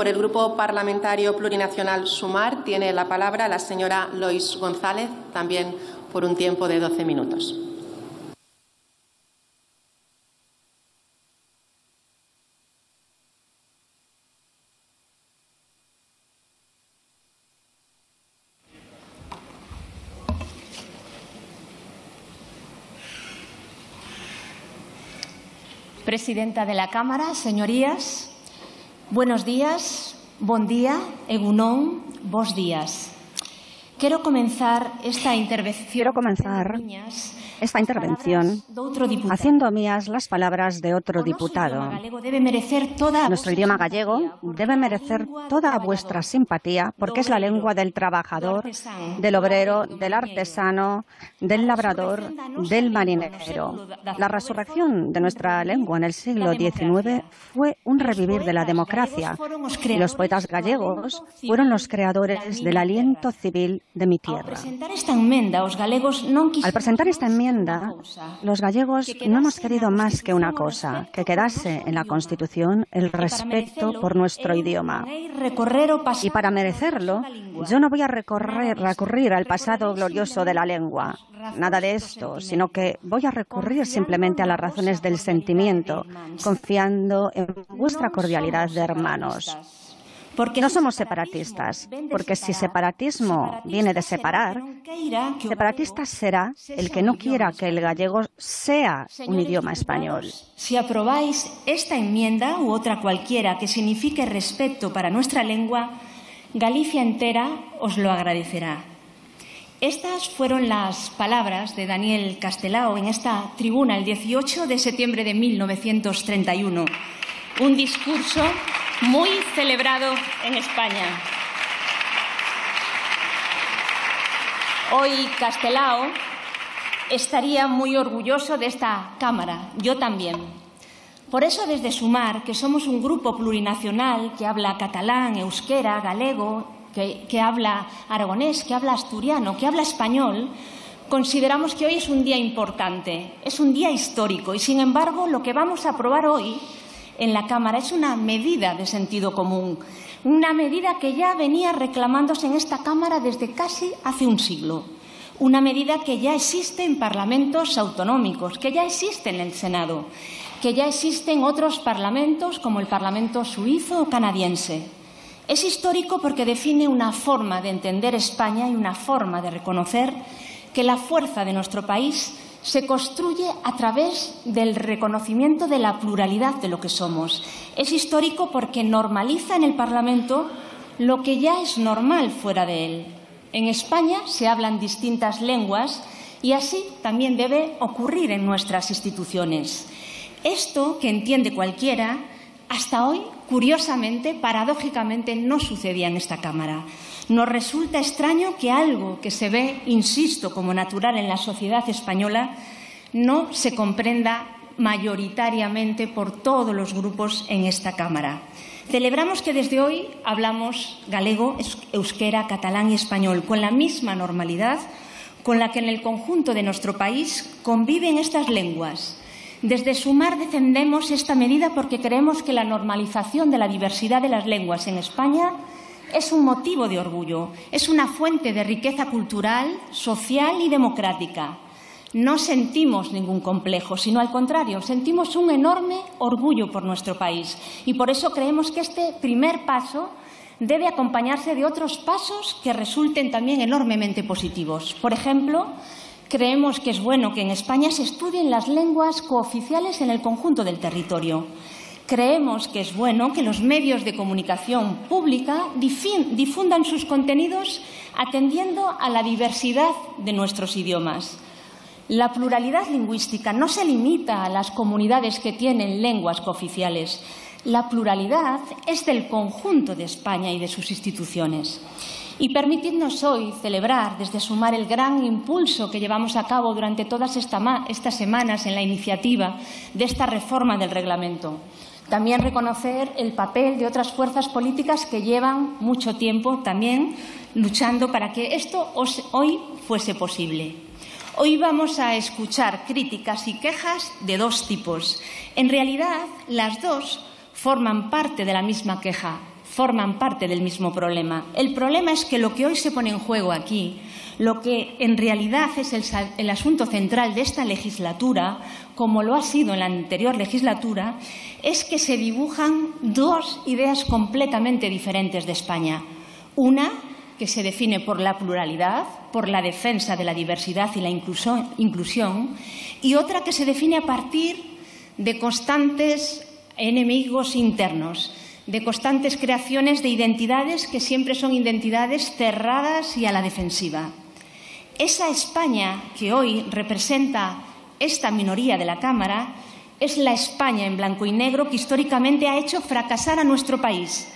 por el Grupo Parlamentario Plurinacional Sumar, tiene la palabra la señora Lois González, también por un tiempo de 12 minutos. Presidenta de la Cámara, señorías, buenos días, bon día, egunon, bos días. Quiero comenzar esta intervención haciendo mías las palabras de otro diputado. Nuestro idioma gallego debe merecer toda vuestra simpatía porque es la lengua del trabajador, del obrero, del artesano, del labrador, del marinero. La resurrección de nuestra lengua en el siglo XIX fue un revivir de la democracia y los poetas gallegos fueron los creadores del aliento civil de mi tierra. Al presentar esta enmienda, los gallegos no hemos querido más que una cosa, que quedase en la Constitución el respeto por nuestro idioma. Y para merecerlo, yo no voy a recurrir al pasado glorioso de la lengua, nada de esto, sino que voy a recurrir simplemente a las razones del sentimiento, confiando en vuestra cordialidad de hermanos. No somos separatistas, porque si separatismo viene de separar, separatista será el que no quiera que el gallego sea un idioma español. Si aprobáis esta enmienda u otra cualquiera que signifique respeto para nuestra lengua, Galicia entera os lo agradecerá. Estas fueron las palabras de Daniel Castelao en esta tribuna el 18 de septiembre de 1931. Un discurso muy celebrado en España. Hoy Castelao estaría muy orgulloso de esta Cámara, yo también. Por eso desde Sumar, que somos un grupo plurinacional que habla catalán, euskera, galego, que habla aragonés, que habla asturiano, que habla español, consideramos que hoy es un día importante, es un día histórico y, sin embargo, lo que vamos a aprobar hoy en la Cámara es una medida de sentido común, una medida que ya venía reclamándose en esta Cámara desde casi hace un siglo, una medida que ya existe en parlamentos autonómicos, que ya existe en el Senado, que ya existe en otros parlamentos como el Parlamento suizo o canadiense. Es histórico porque define una forma de entender España y una forma de reconocer que la fuerza de nuestro país se construye a través del reconocimiento de la pluralidad de lo que somos. Es histórico porque normaliza en el Parlamento lo que ya es normal fuera de él. En España se hablan distintas lenguas y así también debe ocurrir en nuestras instituciones. Esto, que entiende cualquiera, hasta hoy, curiosamente, paradójicamente, no sucedía en esta Cámara. Nos resulta extraño que algo que se ve, insisto, como natural en la sociedad española, no se comprenda mayoritariamente por todos los grupos en esta Cámara. Celebramos que desde hoy hablamos galego, euskera, catalán y español con la misma normalidad con la que en el conjunto de nuestro país conviven estas lenguas. Desde Sumar defendemos esta medida porque creemos que la normalización de la diversidad de las lenguas en España es un motivo de orgullo, es una fuente de riqueza cultural, social y democrática. No sentimos ningún complejo, sino al contrario, sentimos un enorme orgullo por nuestro país. Y por eso creemos que este primer paso debe acompañarse de otros pasos que resulten también enormemente positivos. Por ejemplo, creemos que es bueno que en España se estudien las lenguas cooficiales en el conjunto del territorio. Creemos que es bueno que los medios de comunicación pública difundan sus contenidos atendiendo a la diversidad de nuestros idiomas. La pluralidad lingüística no se limita a las comunidades que tienen lenguas cooficiales. La pluralidad es del conjunto de España y de sus instituciones. Y permitidnos hoy celebrar desde Sumar el gran impulso que llevamos a cabo durante todas estas semanas en la iniciativa de esta reforma del reglamento. También reconocer el papel de otras fuerzas políticas que llevan mucho tiempo también luchando para que esto hoy fuese posible. Hoy vamos a escuchar críticas y quejas de dos tipos. En realidad, las dos forman parte de la misma queja. forman parte del mismo problema. El problema es que lo que hoy se pone en juego aquí, lo que en realidad es el asunto central de esta legislatura, como lo ha sido en la anterior legislatura, es que se dibujan dos ideas completamente diferentes de España. Una que se define por la pluralidad, por la defensa de la diversidad y la inclusión, y otra que se define a partir de constantes enemigos internos, de constantes creaciones de identidades que siempre son identidades cerradas y a la defensiva. Esa España que hoy representa esta minoría de la Cámara es la España en blanco y negro que históricamente ha hecho fracasar a nuestro país,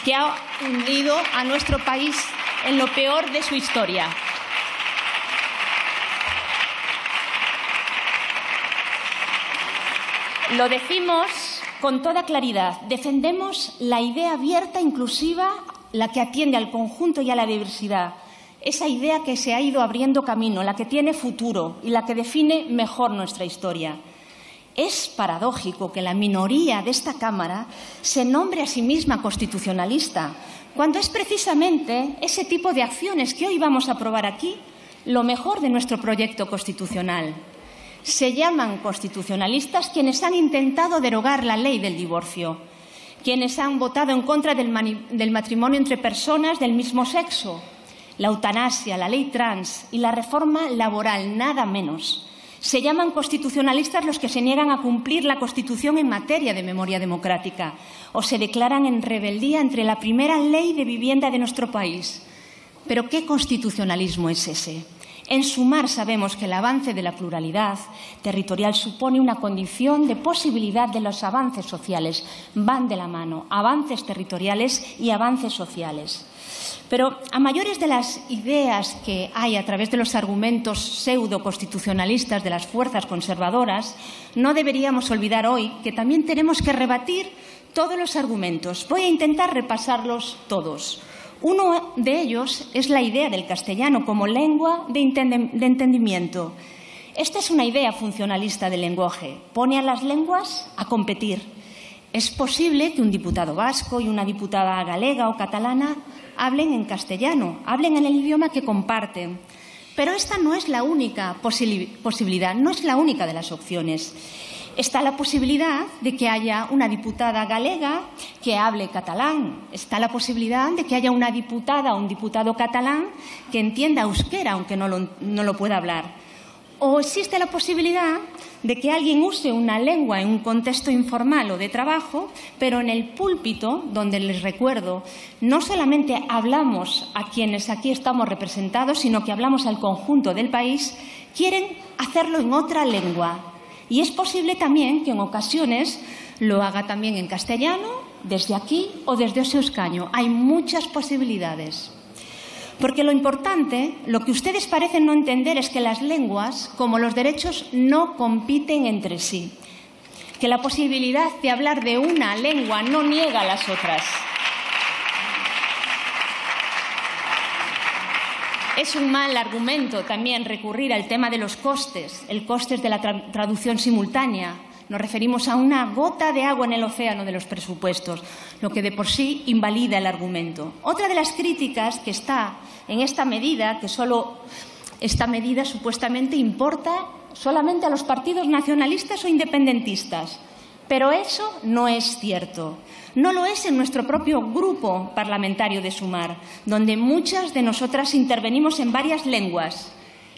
que ha hundido a nuestro país en lo peor de su historia. Lo decimos con toda claridad. Defendemos la idea abierta, inclusiva, la que atiende al conjunto y a la diversidad. Esa idea que se ha ido abriendo camino, la que tiene futuro y la que define mejor nuestra historia. Es paradójico que la minoría de esta Cámara se nombre a sí misma constitucionalista, cuando es precisamente ese tipo de acciones que hoy vamos a aprobar aquí lo mejor de nuestro proyecto constitucional. Se llaman constitucionalistas quienes han intentado derogar la ley del divorcio, quienes han votado en contra del matrimonio entre personas del mismo sexo, la eutanasia, la ley trans y la reforma laboral, nada menos. Se llaman constitucionalistas los que se niegan a cumplir la Constitución en materia de memoria democrática o se declaran en rebeldía entre la primera ley de vivienda de nuestro país. ¿Pero qué constitucionalismo es ese? En Sumar sabemos que el avance de la pluralidad territorial supone una condición de posibilidad de los avances sociales. Van de la mano, avances territoriales y avances sociales. Pero a mayores de las ideas que hay a través de los argumentos pseudo-constitucionalistas de las fuerzas conservadoras, no deberíamos olvidar hoy que también tenemos que rebatir todos los argumentos. Voy a intentar repasarlos todos. Uno de ellos es la idea del castellano como lengua de entendimiento. Esta es una idea funcionalista del lenguaje. Pone a las lenguas a competir. Es posible que un diputado vasco y una diputada galega o catalana hablen en castellano, hablen en el idioma que comparten. Pero esta no es la única posibilidad, no es la única de las opciones. Está la posibilidad de que haya una diputada galega que hable catalán. Está la posibilidad de que haya una diputada o un diputado catalán que entienda euskera, aunque no lo pueda hablar. O existe la posibilidad de que alguien use una lengua en un contexto informal o de trabajo, pero en el púlpito, donde les recuerdo, no solamente hablamos a quienes aquí estamos representados, sino que hablamos al conjunto del país, quieren hacerlo en otra lengua. Y es posible también que en ocasiones lo haga también en castellano, desde aquí o desde ese escaño. Hay muchas posibilidades. Porque lo importante, lo que ustedes parecen no entender es que las lenguas, como los derechos, no compiten entre sí. Que la posibilidad de hablar de una lengua no niega a las otras. Es un mal argumento también recurrir al tema de los costes, el coste de la traducción simultánea. Nos referimos a una gota de agua en el océano de los presupuestos, lo que de por sí invalida el argumento. Otra de las críticas que está en esta medida, que solo esta medida supuestamente importa solamente a los partidos nacionalistas o independentistas. Pero eso no es cierto. No lo es en nuestro propio grupo parlamentario de Sumar, donde muchas de nosotras intervenimos en varias lenguas.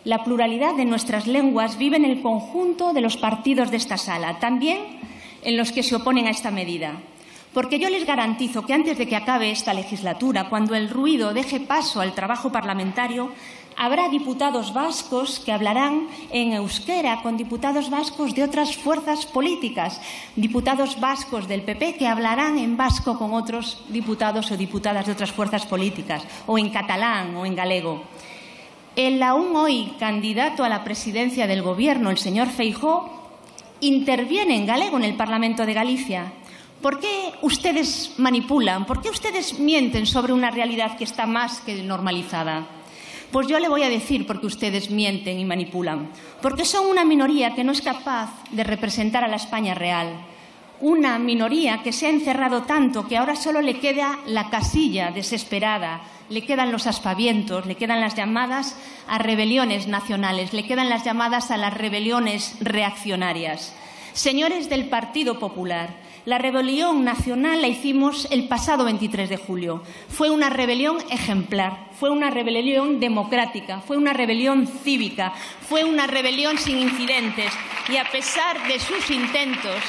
La pluralidad de nuestras lenguas vive en el conjunto de los partidos de esta sala, también en los que se oponen a esta medida. Porque yo les garantizo que antes de que acabe esta legislatura, cuando el ruido deje paso al trabajo parlamentario, habrá diputados vascos que hablarán en euskera con diputados vascos de otras fuerzas políticas, diputados vascos del PP que hablarán en vasco con otros diputados o diputadas de otras fuerzas políticas, o en catalán o en galego. El aún hoy candidato a la presidencia del Gobierno, el señor Feijóo, interviene en galego en el Parlamento de Galicia. ¿Por qué ustedes manipulan? ¿Por qué ustedes mienten sobre una realidad que está más que normalizada? Pues yo le voy a decir por qué ustedes mienten y manipulan. Porque son una minoría que no es capaz de representar a la España real. una minoría que se ha encerrado tanto que ahora solo le queda la casilla desesperada, le quedan los aspavientos, le quedan las llamadas a rebeliones nacionales, le quedan las llamadas a las rebeliones reaccionarias. Señores del Partido Popular, la rebelión nacional la hicimos el pasado 23 de julio. Fue una rebelión ejemplar, fue una rebelión democrática, fue una rebelión cívica, fue una rebelión sin incidentes y a pesar de sus intentos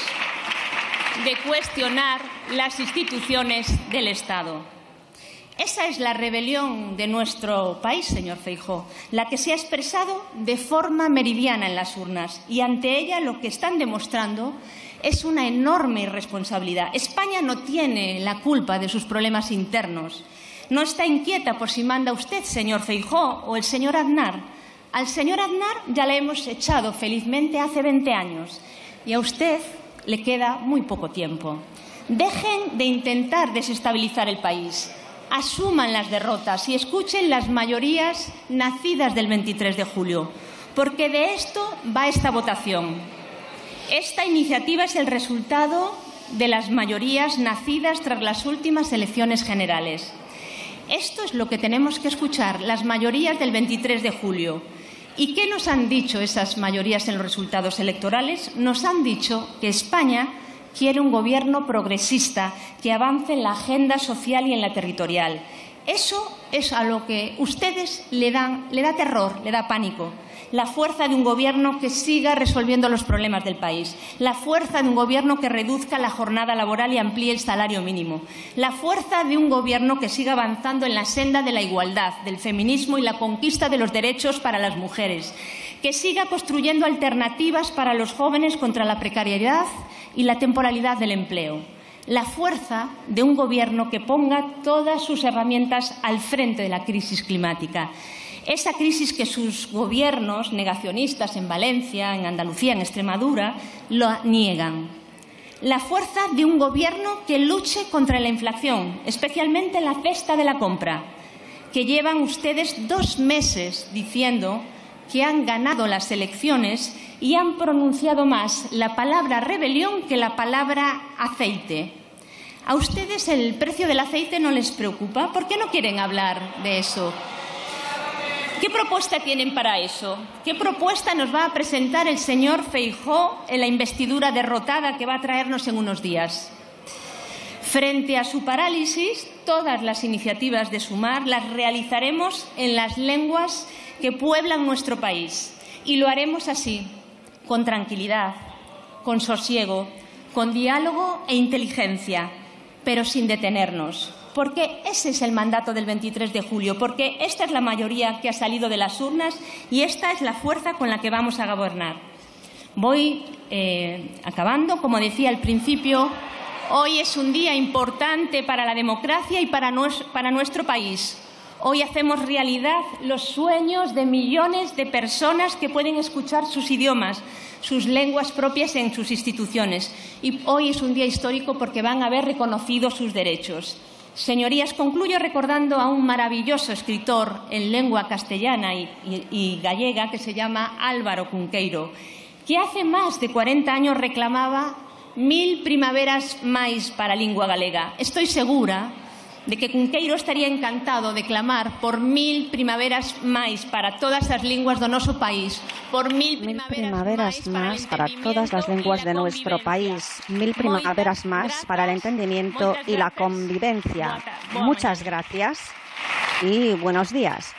de cuestionar las instituciones del Estado. Esa es la rebelión de nuestro país, señor Feijóo, la que se ha expresado de forma meridiana en las urnas y ante ella lo que están demostrando es una enorme irresponsabilidad. España no tiene la culpa de sus problemas internos. No está inquieta por si manda usted, señor Feijóo, o el señor Aznar. Al señor Aznar ya le hemos echado felizmente hace 20 años y a usted le queda muy poco tiempo. Dejen de intentar desestabilizar el país. Asuman las derrotas y escuchen las mayorías nacidas del 23 de julio, porque de esto va esta votación. Esta iniciativa es el resultado de las mayorías nacidas tras las últimas elecciones generales. Esto es lo que tenemos que escuchar, las mayorías del 23 de julio. ¿Y qué nos han dicho esas mayorías en los resultados electorales? Nos han dicho que España quiere un gobierno progresista que avance en la agenda social y en la territorial. Eso es a lo que ustedes le da terror, le da pánico. La fuerza de un gobierno que siga resolviendo los problemas del país. La fuerza de un gobierno que reduzca la jornada laboral y amplíe el salario mínimo. La fuerza de un gobierno que siga avanzando en la senda de la igualdad, del feminismo y la conquista de los derechos para las mujeres. Que siga construyendo alternativas para los jóvenes contra la precariedad y la temporalidad del empleo. La fuerza de un gobierno que ponga todas sus herramientas al frente de la crisis climática. Esa crisis que sus gobiernos negacionistas en Valencia, en Andalucía, en Extremadura, lo niegan. La fuerza de un gobierno que luche contra la inflación, especialmente la cesta de la compra, que llevan ustedes 2 meses diciendo que han ganado las elecciones y han pronunciado más la palabra rebelión que la palabra aceite. ¿A ustedes el precio del aceite no les preocupa? ¿Por qué no quieren hablar de eso? ¿Qué propuesta tienen para eso? ¿Qué propuesta nos va a presentar el señor Feijóo en la investidura derrotada que va a traernos en unos días? Frente a su parálisis, todas las iniciativas de Sumar las realizaremos en las lenguas que pueblan nuestro país. Y lo haremos así, con tranquilidad, con sosiego, con diálogo e inteligencia, pero sin detenernos. Porque ese es el mandato del 23 de julio, porque esta es la mayoría que ha salido de las urnas y esta es la fuerza con la que vamos a gobernar. Voy acabando. Como decía al principio, hoy es un día importante para la democracia y para nuestro país. Hoy hacemos realidad los sueños de millones de personas que pueden escuchar sus idiomas, sus lenguas propias en sus instituciones. Y hoy es un día histórico porque van a haber reconocido sus derechos. Señorías, concluyo recordando a un maravilloso escritor en lengua castellana y gallega que se llama Álvaro Cunqueiro, que hace más de 40 años reclamaba 1000 primaveras máis para a lingua galega. Estoy segura de que Cunqueiro estaría encantado de clamar por 1000 primaveras máis para todas as linguas do noso país, por 1000 primaveras más para todas las lenguas de nuestro país, 1000 primaveras más para el entendimiento y la convivencia. Muchas gracias y buenos días.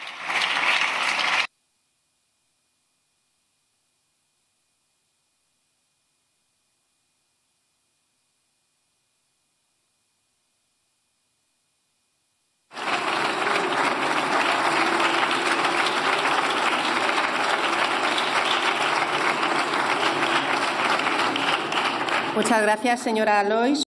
Muchas gracias, señora Lois.